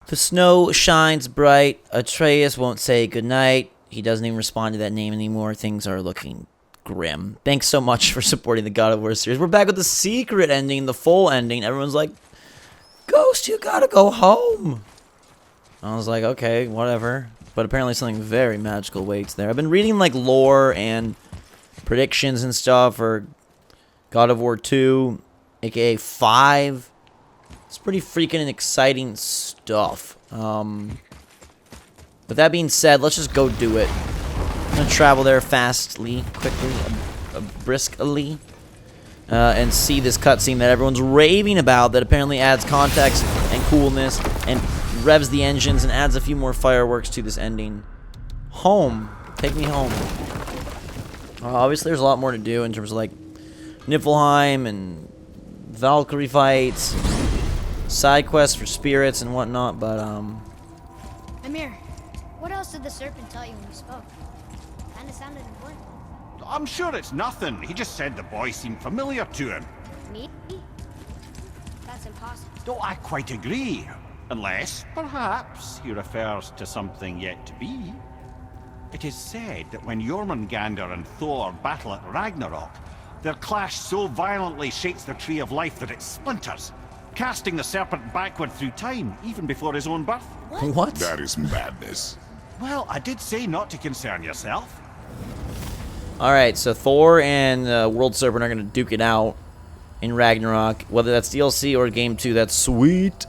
The snow shines bright. Atreus won't say goodnight. He doesn't even respond to that name anymore. Things are looking grim. Thanks so much for supporting the God of War series. We're back with the secret ending, the full ending. Everyone's like, Ghost, you gotta go home. I was like, okay, whatever. But apparently something very magical waits there. I've been reading like lore and predictions and stuff for God of War 2, aka 5. It's pretty freaking and exciting stuff. With that being said, let's just go do it. I'm gonna travel there fastly, quickly, briskly, and see this cutscene that everyone's raving about that apparently adds context and coolness and revs the engines and adds a few more fireworks to this ending. Home. Take me home. Obviously, there's a lot more to do in terms of, like, Niflheim and Valkyrie fights, side quests for spirits and whatnot, but, Amir, what else did the serpent tell you when you spoke? Kinda sounded important. I'm sure it's nothing. He just said the boy seemed familiar to him. Me? That's impossible. Don't I quite agree? Unless, perhaps, he refers to something yet to be. It is said that when Jormungandr and Thor battle at Ragnarok, their clash so violently shakes the tree of life that it splinters, casting the serpent backward through time, even before his own birth. what? That is madness. Well, I did say not to concern yourself. Alright, so Thor and World Serpent are going to duke it out in Ragnarok. Whether that's DLC or Game 2, that's sweet.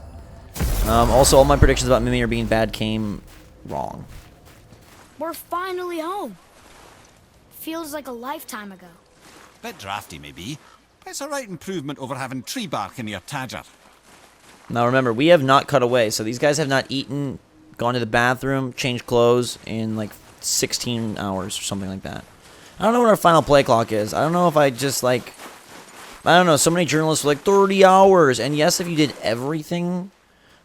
Also, all my predictions about Mimir being bad came wrong. We're finally home. Feels like a lifetime ago. Bit drafty, maybe. It's a right improvement over having tree bark in your Tadger. Now remember, we have not cut away, so these guys have not eaten, gone to the bathroom, changed clothes in like 16 hours or something like that. I don't know what our final play clock is. I don't know if I just like... I don't know, so many journalists were like 30 hours, and yes, if you did everything,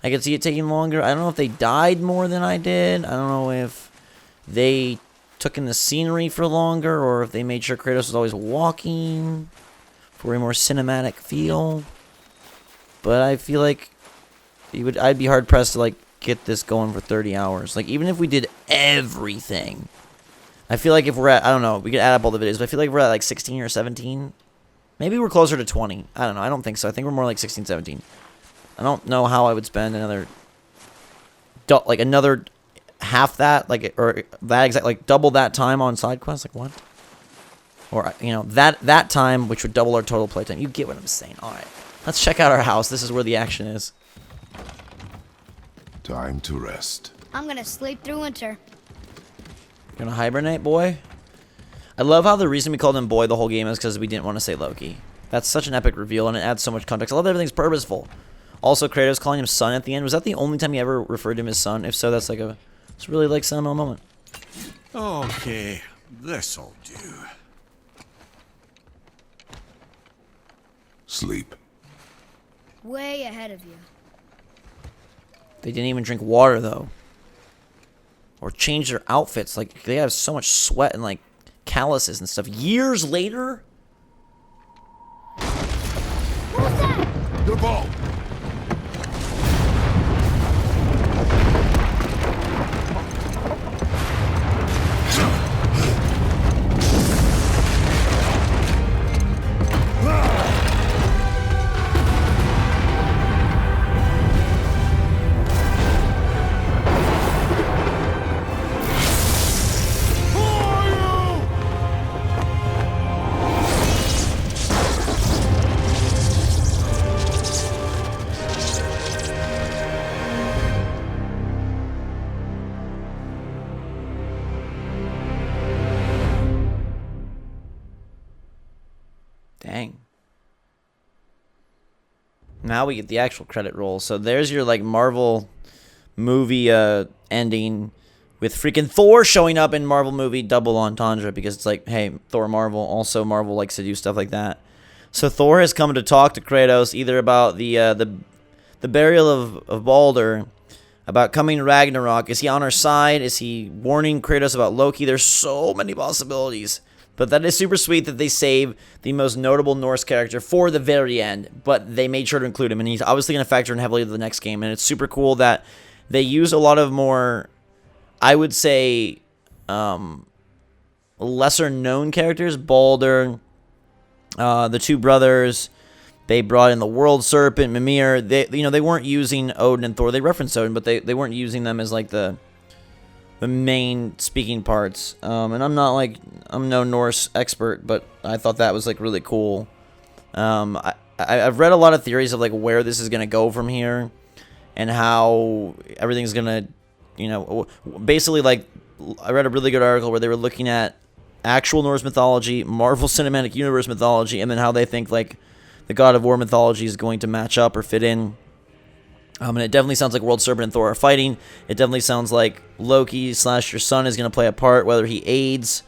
I could see it taking longer. I don't know if they died more than I did. I don't know if they took in the scenery for longer, or if they made sure Kratos was always walking for a more cinematic feel. But I feel like I'd be hard pressed to like get this going for 30 hours. Like even if we did everything, I feel like if we're at, I don't know, we could add up all the videos, but I feel like we're at like 16 or 17. Maybe we're closer to 20. I don't know. I don't think so. I think we're more like 16, 17. I don't know how I would spend another half that, like, or that exact, like, double that time on side quests. Like, what? Or, you know, that time, which would double our total playtime. You get what I'm saying. All right. Let's check out our house. This is where the action is. Time to rest. I'm gonna sleep through winter. Gonna hibernate, boy? I love how the reason we called him boy the whole game is because we didn't want to say Loki. That's such an epic reveal, and it adds so much context. I love that everything's purposeful. Also, Kratos calling him son at the end. Was that the only time he ever referred to him as son? If so, that's like it's really like sentimental moment. Okay, this'll do. Sleep. Way ahead of you. They didn't even drink water, though. Or change their outfits. Like, they have so much sweat and, like, calluses and stuff. Years later? What was that? The ball. Dang. Now we get the actual credit roll. So there's your, like, Marvel movie ending with freaking Thor showing up in Marvel movie double entendre because it's like, hey, Thor Marvel. Also, Marvel likes to do stuff like that. So Thor has come to talk to Kratos either about the burial of Baldur, about coming Ragnarok. Is he on our side? Is he warning Kratos about Loki? There's so many possibilities. But that is super sweet that they save the most notable Norse character for the very end. But they made sure to include him. And he's obviously going to factor in heavily to the next game. And it's super cool that they use a lot of more, I would say, lesser known characters. Baldur, the two brothers. They brought in the World Serpent, Mimir. They weren't using Odin and Thor. They referenced Odin, but they weren't using them as like the main speaking parts. And I'm no Norse expert, but I thought that was like really cool. I've read a lot of theories of like where this is gonna go from here, and how everything's gonna, basically like I read a really good article where they were looking at actual Norse mythology, Marvel Cinematic Universe mythology, and then how they think like the God of War mythology is going to match up or fit in. And it definitely sounds like World Serpent and Thor are fighting. It definitely sounds like Loki / your son is going to play a part, whether he aids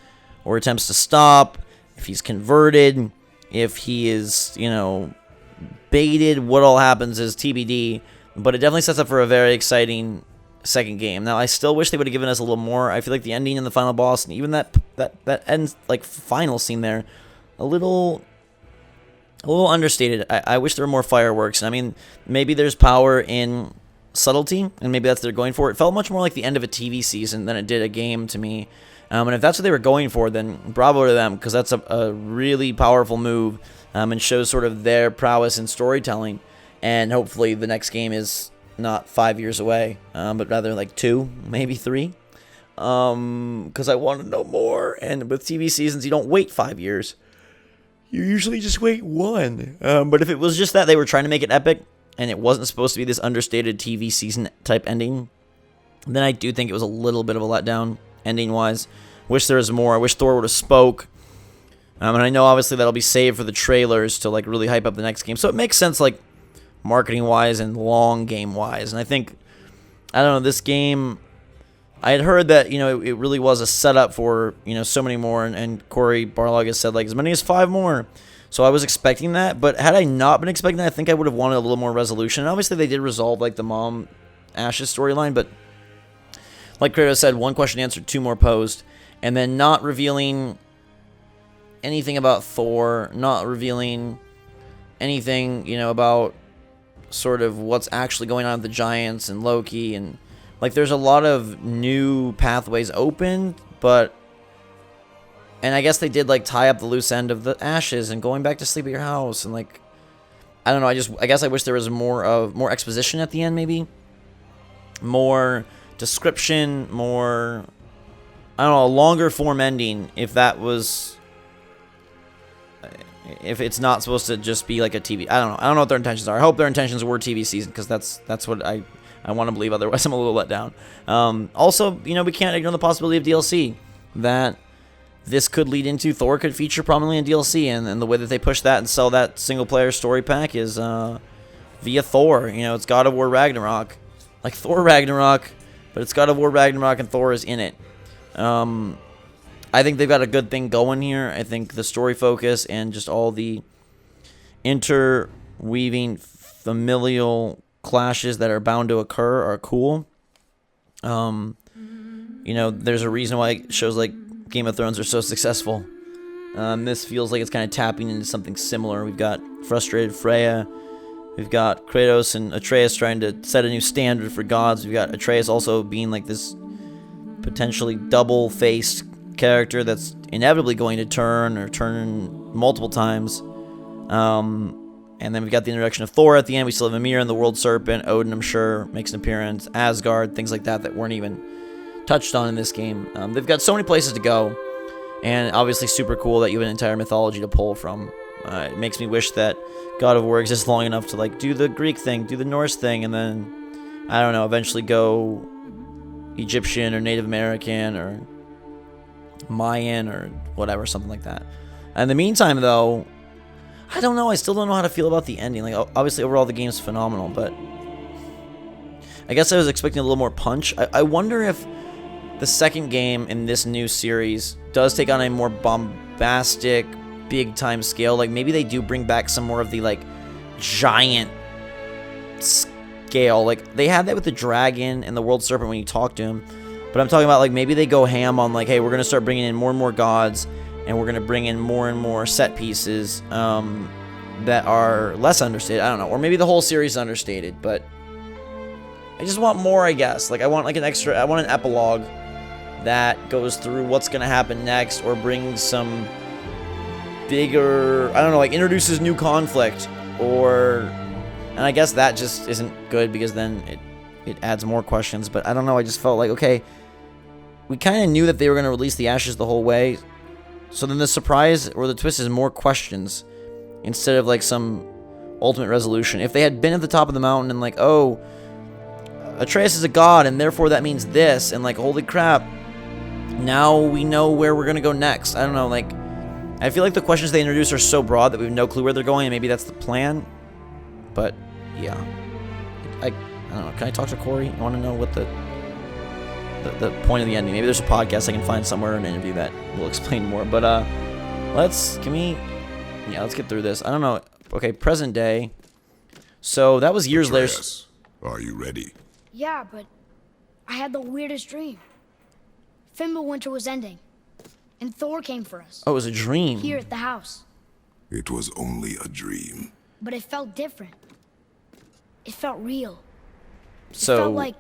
or attempts to stop, if he's converted, if he is, baited. What all happens is TBD. But it definitely sets up for a very exciting second game. Now, I still wish they would have given us a little more. I feel like the ending and the final boss, and even that ends like final scene there, a little understated. I wish there were more fireworks. And I mean, maybe there's power in subtlety, and maybe that's what they're going for. It felt much more like the end of a TV season than it did a game to me. And if that's what they were going for, then bravo to them, because that's a really powerful move, and shows sort of their prowess in storytelling. And hopefully the next game is not 5 years away, but rather like 2, maybe 3. Because I want to know more. And with TV seasons, you don't wait 5 years. You usually just wait 1. But if it was just that they were trying to make it epic, and it wasn't supposed to be this understated TV season type ending, then I do think it was a little bit of a letdown ending-wise. Wish there was more. I wish Thor would have spoke. And I know obviously that'll be saved for the trailers to like really hype up the next game. So it makes sense like marketing-wise and long game-wise. And I think, I don't know, this game, I had heard that, it really was a setup for, so many more. And Corey Barlog has said like as many as 5 more. So I was expecting that. But had I not been expecting that, I think I would have wanted a little more resolution. And obviously they did resolve like the mom Ashes storyline. But like Kratos said, 1 question answered, 2 more posed. And then not revealing anything about Thor, not revealing anything, about sort of what's actually going on with the Giants and Loki. And like there's a lot of new pathways open, but, and I guess they did like tie up the loose end of the Ashes and going back to sleep at your house. And like, I don't know, I guess I wish there was more exposition at the end, maybe more description, more, I don't know, a longer form ending, if it's not supposed to just be like a TV. I don't know what their intentions are. I hope their intentions were TV season, because that's what I want to believe. Otherwise, I'm a little let down. Also, we can't ignore the possibility of DLC. That this could lead into Thor could feature prominently in DLC, and the way that they push that and sell that single-player story pack is via Thor. It's God of War Ragnarok. Like Thor Ragnarok, but it's God of War Ragnarok and Thor is in it. I think they've got a good thing going here. I think the story focus and just all the interweaving familial clashes that are bound to occur are cool. There's a reason why shows like Game of Thrones are so successful. This feels like it's kind of tapping into something similar. We've got frustrated Freya. We've got Kratos and Atreus trying to set a new standard for gods. We've got Atreus also being like this potentially double-faced character that's inevitably going to turn multiple times. And then we've got the introduction of Thor at the end. We still have Ymir and the World Serpent. Odin, I'm sure, makes an appearance. Asgard, things like that weren't even touched on in this game. They've got so many places to go. And obviously super cool that you have an entire mythology to pull from. It makes me wish that God of War exists long enough to like do the Greek thing, do the Norse thing, and then, I don't know, eventually go Egyptian or Native American or Mayan or whatever, something like that. In the meantime, though, I don't know. I still don't know how to feel about the ending. Like, obviously, overall, the game's phenomenal, but I guess I was expecting a little more punch. I wonder if the second game in this new series does take on a more bombastic, big-time scale. Like, maybe they do bring back some more of the, like, giant scale. Like, they had that with the dragon and the World Serpent when you talk to him. But I'm talking about, like, maybe they go ham on, like, hey, we're going to start bringing in more and more gods, and we're going to bring in more and more set pieces that are less understated. I don't know. Or maybe the whole series is understated, but I just want more, I guess. Like, I want like I want an epilogue that goes through what's gonna happen next, or brings some bigger, I don't know, like introduces new conflict, or, and I guess that just isn't good because then it adds more questions. But I don't know, I just felt like, okay, we kind of knew that they were gonna release the ashes the whole way, so then the surprise or the twist is more questions instead of like some ultimate resolution. If they had been at the top of the mountain and like, oh, Atreus is a god and therefore that means this, and like, holy crap, now we know where we're gonna go next. I don't know, like, I feel like the questions they introduce are so broad that we have no clue where they're going, and maybe that's the plan. But yeah, I don't know. Can I talk to Corey? I want to know what the point of the ending. Maybe there's a podcast I can find somewhere, an interview that will explain more. But let's get through this. I don't know. Okay, present day. So that was years later. Atreus, are you ready? Yeah, but I had the weirdest dream. Fimbulwinter was ending, and Thor came for us. Oh, it was a dream. Here at the house. It was only a dream. But it felt different. It felt real. So it felt like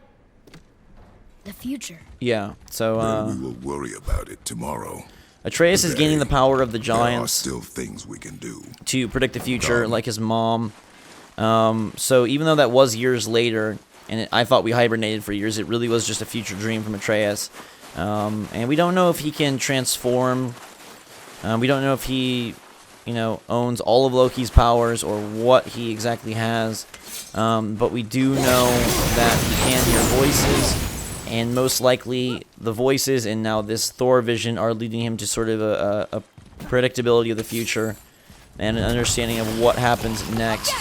the future. Yeah. So we will worry about it tomorrow. Atreus is gaining the power of the There are giants still things we can do. to predict the future, like his mom. So even though that was years later, and I thought we hibernated for years, it really was just a future dream from Atreus. And we don't know if he can transform. We don't know if he, owns all of Loki's powers or what he exactly has. But we do know that he can hear voices, and most likely the voices and now this Thor vision are leading him to sort of a predictability of the future and an understanding of what happens next.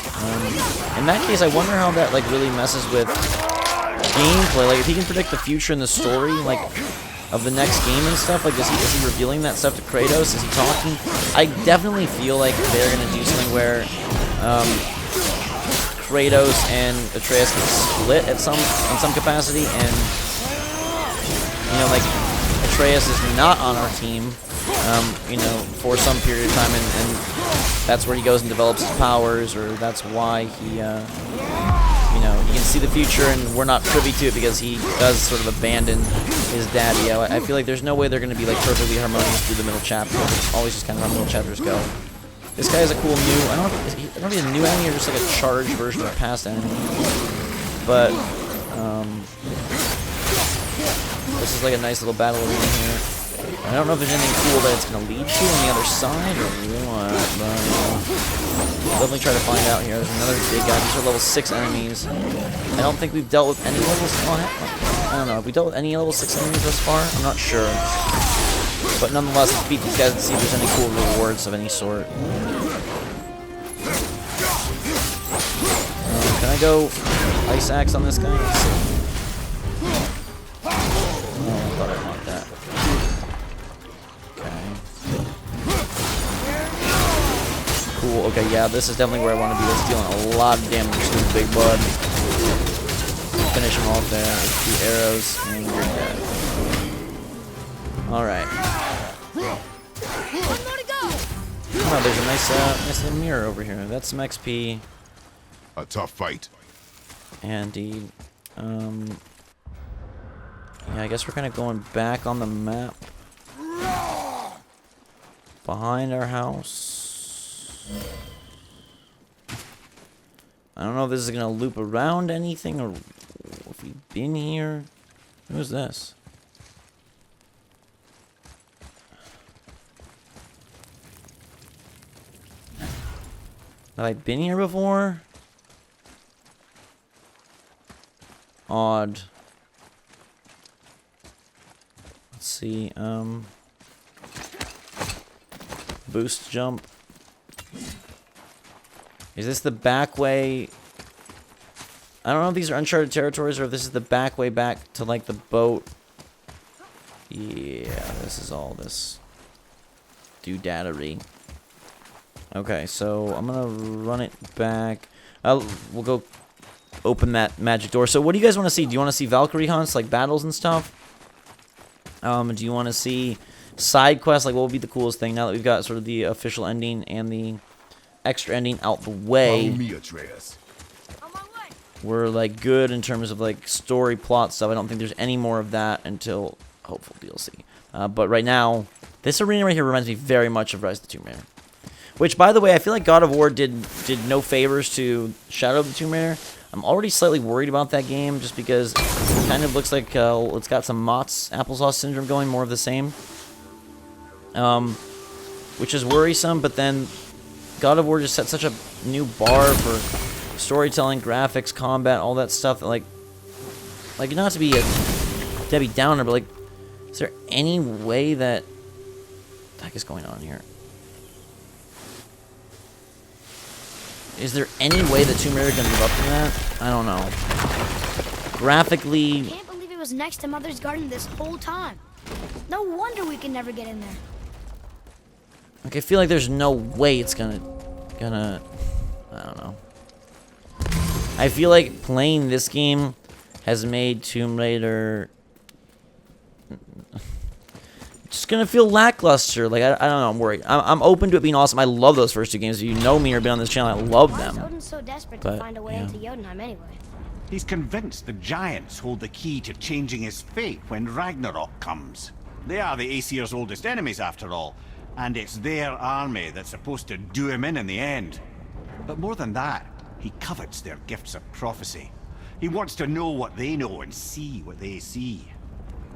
In that case, I wonder how that like really messes with gameplay. Like, if he can predict the future and the story, like, of the next game and stuff, like, is he revealing that stuff to Kratos? Is he talking? I definitely feel like they're gonna do something where Kratos and Atreus can split in some capacity, and like Atreus is not on our team, for some period of time, and that's where he goes and develops his powers, or that's why he he can see the future, and we're not privy to it because he does sort of abandon his daddy. I feel like there's no way they're going to be like perfectly harmonious through the middle chapter. It's always just kind of how middle chapters go. This guy is a cool new, I don't know if he's a new enemy or just like a charged version of a past enemy. But, this is like a nice little battle arena here. I don't know if there's anything cool that it's going to lead to on the other side or what, but we'll definitely try to find out here. There's another big guy. These are level 6 enemies. I don't think we've dealt with any levels. I don't know. Have we dealt with any level 6 enemies thus far? I'm not sure. But nonetheless, let's beat these guys and see if there's any cool rewards of any sort. Can I go ice axe on this guy? Let's see. Oh, I thought I'd want that. Cool, okay, yeah, this is definitely where I want to be. It's dealing a lot of damage to the big bud. Finish him off there with 2 arrows, and you're dead. Alright. Oh, there's a nice little mirror over here. That's some XP. A tough fight. Indeed. Yeah, I guess we're kind of going back on the map. Behind our house. I don't know if this is gonna loop around anything or if we've been here. Who's this? Have I been here before? Odd. Let's see, boost jump. Is this the back way? I don't know if these are uncharted territories or if this is the back way back to like the boat. Yeah, this is all this doodadery. Okay, so I'm gonna run it back. We'll go open that magic door. So what do you guys want to see? Do you want to see Valkyrie hunts, like battles and stuff? Do you want to see side quests? Like, what would be the coolest thing now that we've got sort of the official ending and the extra ending out the way? Follow me, Atreus. On my way. we're like good in terms of like story plot stuff. I don't think there's any more of that until hopeful DLC. But right now, this arena right here reminds me very much of Rise of the Tomb Raider. Which, by the way, I feel like God of War did no favors to Shadow of the Tomb Raider. I'm already slightly worried about that game just because it kind of looks like it's got some Mott's applesauce syndrome going, more of the same. Which is worrisome, but then God of War just set such a new bar for storytelling, graphics, combat, all that stuff that, like not to be a Debbie Downer, but, like, is there any way that... What the heck is going on here? Is there any way that Tomb Raider is going to live up to that? I don't know. Graphically... I can't believe it was next to Mother's Garden this whole time. No wonder we can never get in there. Like, I feel like there's no way it's gonna... I don't know. I feel like playing this game has made Tomb Raider... just gonna feel lackluster. Like, I don't know, I'm worried. I'm open to it being awesome. I love those first two games. If you know me or been on this channel, I love Why is them. Odin so desperate But, to find a way yeah. into Jotunheim anyway? He's convinced the giants hold the key to changing his fate when Ragnarok comes. They are the Aesir's oldest enemies, after all, and it's their army that's supposed to do him in the end. But more than that, he covets their gifts of prophecy. He wants to know what they know and see what they see.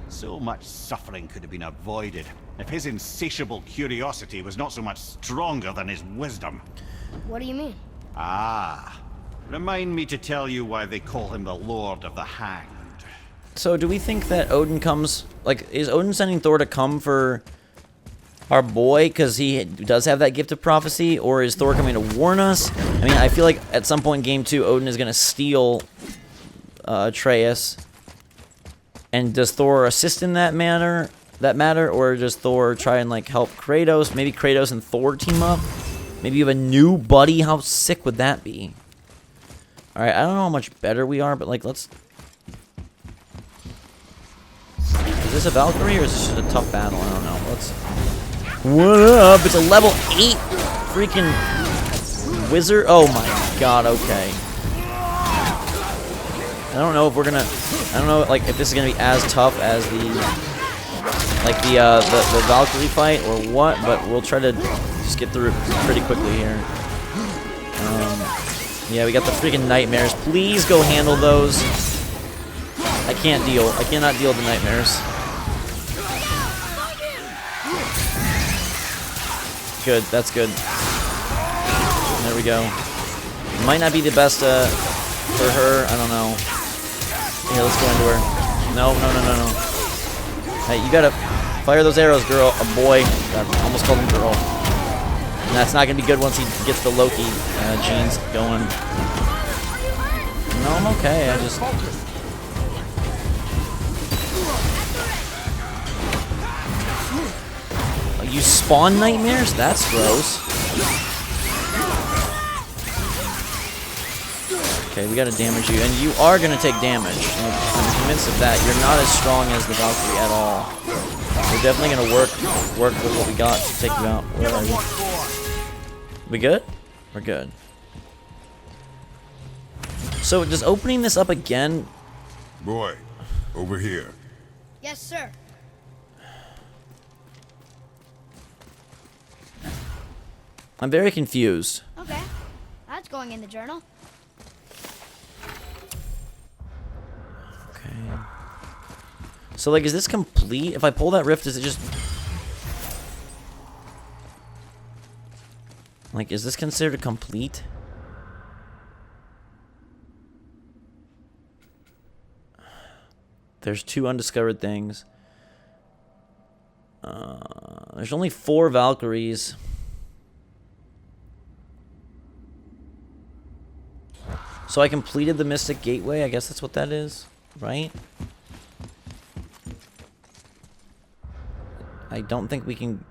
So much suffering could have been avoided if his insatiable curiosity was not so much stronger than his wisdom. What do you mean? Ah, remind me to tell you why they call him the Lord of the Hanged. So, do we think that Odin comes... Like, is Odin sending Thor to come for our boy because he does have that gift of prophecy? Or is Thor coming to warn us? I mean, I feel like at some point in Game 2, Odin is going to steal Atreus. And does Thor assist in that matter, or does Thor try and, like, help Kratos? Maybe Kratos and Thor team up? Maybe you have a new buddy? How sick would that be? Alright, I don't know how much better we are, but, like, let's... Is this a Valkyrie, or is this just a tough battle? I don't know. Let's... What up? It's a level 8 freaking wizard? Oh my god, okay. I don't know if we're gonna... I don't know, like, if this is gonna be as tough as the Valkyrie fight or what, but we'll try to just get through it pretty quickly here. Yeah, we got the freaking nightmares. Please go handle those. I cannot deal with the nightmares. Good, that's good. There we go. Might not be the best for her, I don't know. Here, let's go into her. No. Hey, you gotta fire those arrows, girl. A boy. I almost called him girl. And that's not gonna be good once he gets the Loki genes going. No, I'm okay. I just... Oh, you spawn nightmares? That's gross. Okay, we gotta damage you, and you are gonna take damage. I'm convinced of that. You're not as strong as the Valkyrie at all. We're definitely gonna work with what we got to take you out. Where are you? We good? We're good. So, does opening this up again... Boy, over here. Yes, sir. I'm very confused. Okay. That's going in the journal. Okay. So, like, is this complete? If I pull that rift, is it just... Like, is this considered complete? There's 2 undiscovered things. There's only 4 Valkyries. So I completed the Mystic Gateway. I guess that's what that is, right? I don't think we can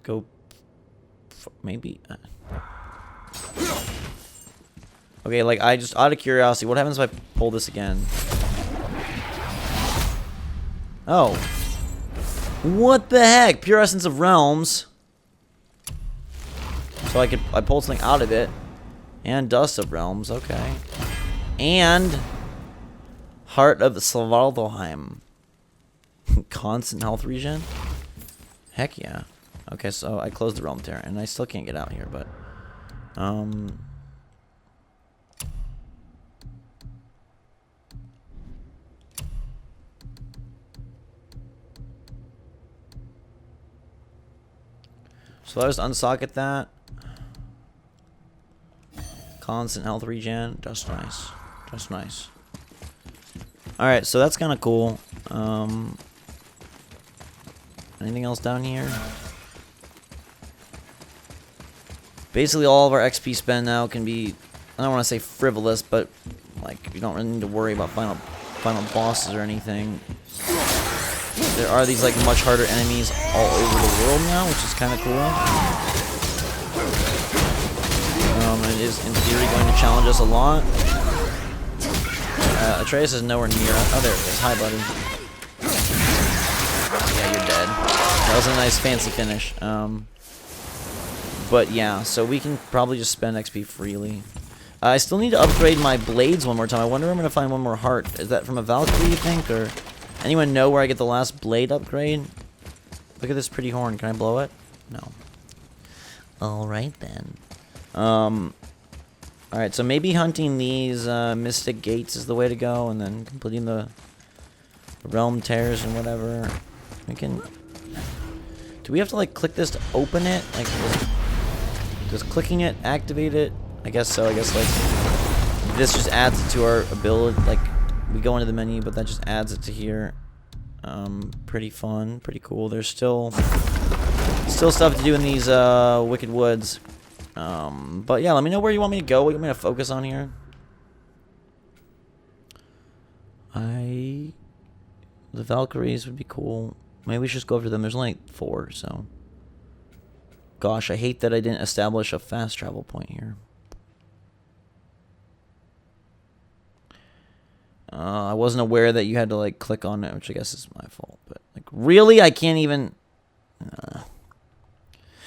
go... Maybe... Okay, like, I just, out of curiosity, what happens if I pull this again? Oh. What the heck? Pure Essence of Realms. So I pulled something out of it. And Dust of Realms, okay. And Heart of Svartalfheim. Constant health regen? Heck yeah. Okay, so I closed the realm tear, and I still can't get out here, but... So I just unsocket that. Constant health regen. Just nice. Just nice. Alright, so that's kind of cool. Anything else down here? Basically, all of our XP spend now can be, I don't want to say frivolous, but like you don't really need to worry about final bosses or anything. There are these like much harder enemies all over the world now, which is kind of cool. It is in theory going to challenge us a lot. Atreus is nowhere near. Oh, there it is. Hi, buddy. Yeah, you're dead. That was a nice fancy finish. But yeah, so we can probably just spend XP freely. I still need to upgrade my blades one more time. I wonder if I'm going to find one more heart. Is that from a Valkyrie, you think? Or anyone know where I get the last blade upgrade? Look at this pretty horn. Can I blow it? No. Alright then. Alright, so maybe hunting these mystic gates is the way to go, and then completing the realm tears and whatever. We can... Do we have to like click this to open it? Like, does clicking it activate it? I guess so. I guess like this just adds it to our ability. Like we go into the menu, but that just adds it to here. Pretty fun, pretty cool. There's still stuff to do in these Wicked Woods. But yeah, let me know where you want me to go. What you want me to focus on here? The Valkyries would be cool. Maybe we should just go after them. There's only 4, so. Gosh, I hate that I didn't establish a fast travel point here. I wasn't aware that you had to like click on it, which I guess is my fault. But like, really, I can't even.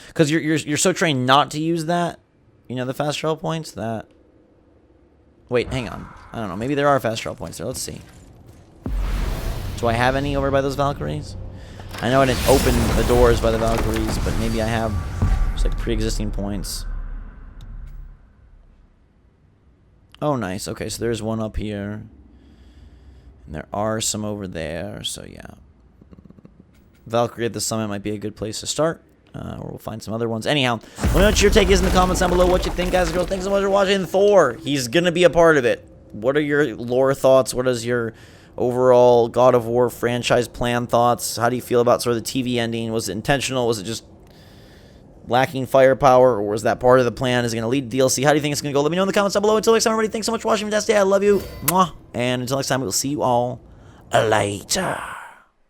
Because you're so trained not to use that, you know, the fast travel points. That. Wait, hang on. I don't know. Maybe there are fast travel points there. Let's see. Do I have any over by those Valkyries? I know I didn't open the doors by the Valkyries, but maybe I have just like pre-existing points. Oh, nice. Okay, so there's one up here. And there are some over there, so yeah. Valkyrie at the summit might be a good place to start. Or we'll find some other ones. Anyhow, let me know what your take is in the comments down below. What you think, guys and girls. Thanks so much for watching Thor. He's going to be a part of it. What are your lore thoughts? What is your overall God of War franchise plan thoughts? How do you feel about sort of the TV ending? Was it intentional? Was it just lacking firepower? Or was that part of the plan? Is it going to lead to DLC? How do you think it's going to go? Let me know in the comments down below. Until next time, everybody, thanks so much for watching. Fantastic day. I love you. Mwah. And until next time, we'll see you all later.